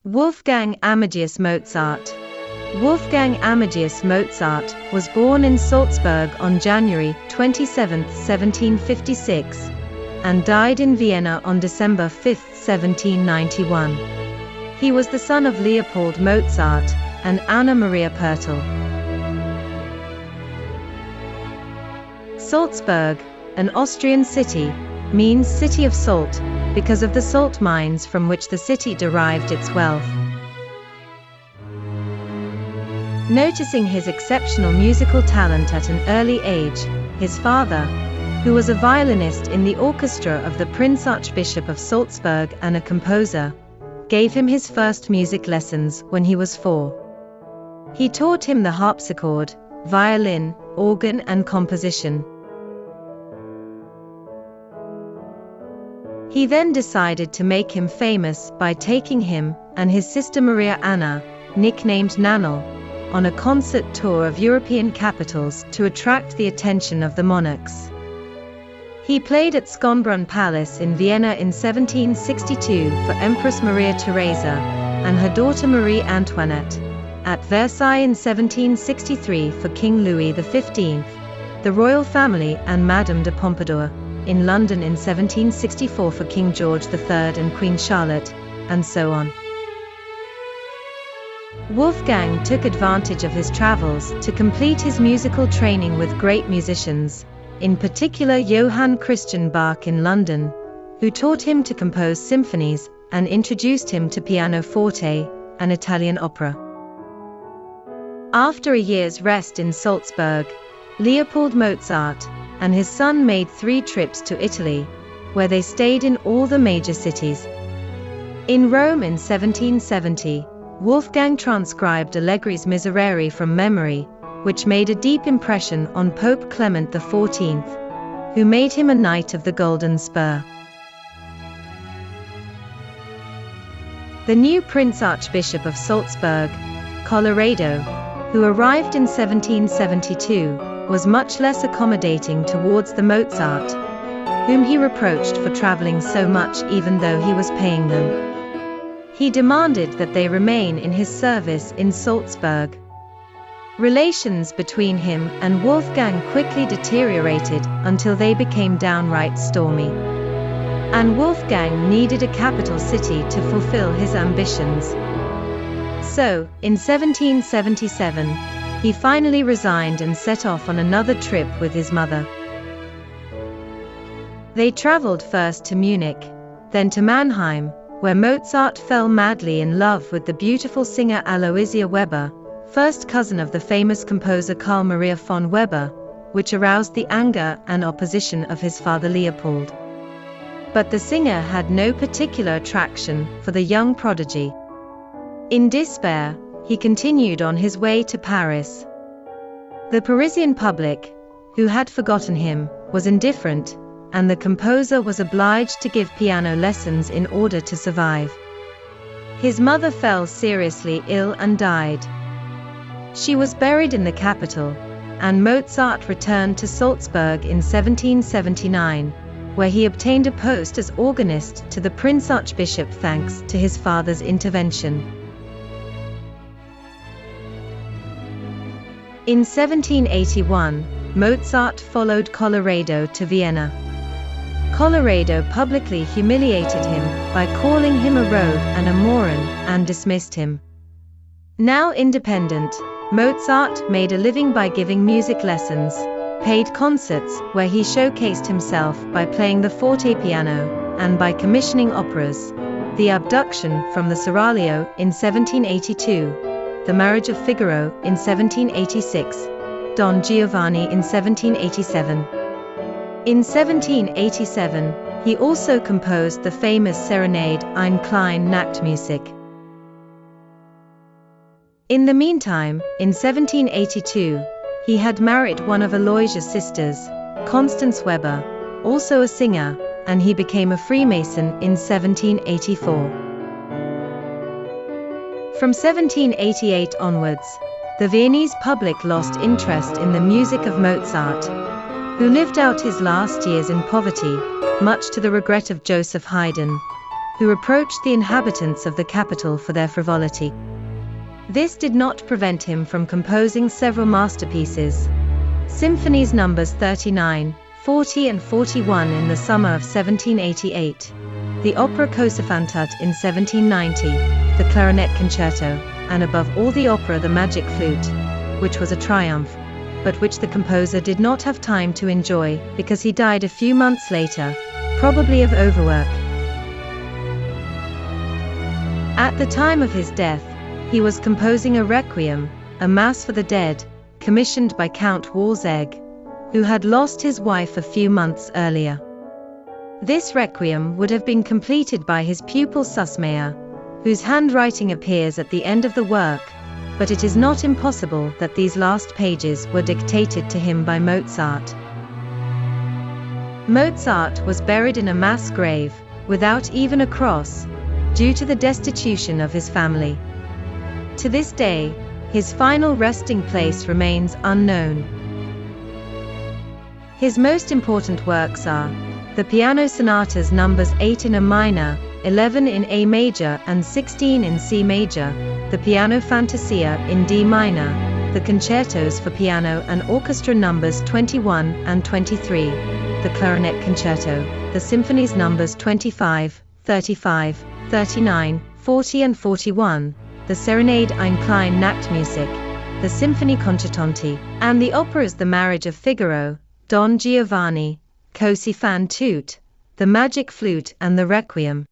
Wolfgang Amadeus Mozart. Wolfgang Amadeus Mozart was born in Salzburg on January 27, 1756, and died in Vienna on December 5, 1791. He was the son of Leopold Mozart and Anna Maria Pertl. Salzburg, an Austrian city, means city of salt, because of the salt mines from which the city derived its wealth. Noticing his exceptional musical talent at an early age, his father, who was a violinist in the orchestra of the Prince Archbishop of Salzburg and a composer, gave him his first music lessons when he was 4. He taught him the harpsichord, violin, organ and composition. He then decided to make him famous by taking him and his sister Maria Anna, nicknamed Nannel, on a concert tour of European capitals to attract the attention of the monarchs. He played at Schönbrunn Palace in Vienna in 1762 for Empress Maria Theresa and her daughter Marie Antoinette, at Versailles in 1763 for King Louis XV, the royal family and Madame de Pompadour, in London in 1764 for King George III and Queen Charlotte, and so on. Wolfgang took advantage of his travels to complete his musical training with great musicians, in particular Johann Christian Bach in London, who taught him to compose symphonies and introduced him to pianoforte, an Italian opera. After a year's rest in Salzburg, Leopold Mozart and his son made 3 trips to Italy, where they stayed in all the major cities. In Rome in 1770, Wolfgang transcribed Allegri's Miserere from memory, which made a deep impression on Pope Clement XIV, who made him a Knight of the Golden Spur. The new Prince Archbishop of Salzburg, Colloredo, who arrived in 1772, was much less accommodating towards the Mozart, whom he reproached for traveling so much even though he was paying them. He demanded that they remain in his service in Salzburg. Relations between him and Wolfgang quickly deteriorated until they became downright stormy. And Wolfgang needed a capital city to fulfill his ambitions. So, in 1777, he finally resigned and set off on another trip with his mother. They traveled first to Munich, then to Mannheim, where Mozart fell madly in love with the beautiful singer Aloysia Weber, first cousin of the famous composer Carl Maria von Weber, which aroused the anger and opposition of his father Leopold. But the singer had no particular attraction for the young prodigy. In despair, he continued on his way to Paris. The Parisian public, who had forgotten him, was indifferent, and the composer was obliged to give piano lessons in order to survive. His mother fell seriously ill and died. She was buried in the capital, and Mozart returned to Salzburg in 1779, where he obtained a post as organist to the Prince Archbishop thanks to his father's intervention. In 1781, Mozart followed Colloredo to Vienna. Colloredo publicly humiliated him by calling him a rogue and a moron, and dismissed him. Now independent, Mozart made a living by giving music lessons, paid concerts where he showcased himself by playing the fortepiano, and by commissioning operas: The Abduction from the Seraglio in 1782, The Marriage of Figaro in 1786, Don Giovanni in 1787. In 1787, he also composed the famous serenade Ein kleine Nachtmusik. In the meantime, in 1782, he had married one of Aloysia's sisters, Constance Weber, also a singer, and he became a Freemason in 1784. From 1788 onwards, the Viennese public lost interest in the music of Mozart, who lived out his last years in poverty, much to the regret of Joseph Haydn, who reproached the inhabitants of the capital for their frivolity. This did not prevent him from composing several masterpieces. Symphonies Numbers 39, 40 and 41 in the summer of 1788, the Opera Così-fan-tutte in 1790, the Clarinet Concerto, and above all the opera The Magic Flute, which was a triumph, but which the composer did not have time to enjoy because he died a few months later, probably of overwork. At the time of his death, he was composing a requiem, a mass for the dead, commissioned by Count Wolfgang, who had lost his wife a few months earlier. This requiem would have been completed by his pupil Sussmayer, whose handwriting appears at the end of the work, but it is not impossible that these last pages were dictated to him by Mozart. Mozart was buried in a mass grave, without even a cross, due to the destitution of his family. To this day, his final resting place remains unknown. His most important works are the Piano Sonatas Numbers 8 in A minor, 11 in A major and 16 in C major, the Piano Fantasia in D minor, the Concertos for Piano and Orchestra Numbers 21 and 23, the Clarinet Concerto, the Symphonies Numbers 25, 35, 39, 40 and 41, the Serenade ein kleine Nachtmusik, the Symphonie Concertante, and the operas The Marriage of Figaro, Don Giovanni, Così fan tutte, The Magic Flute and the Requiem.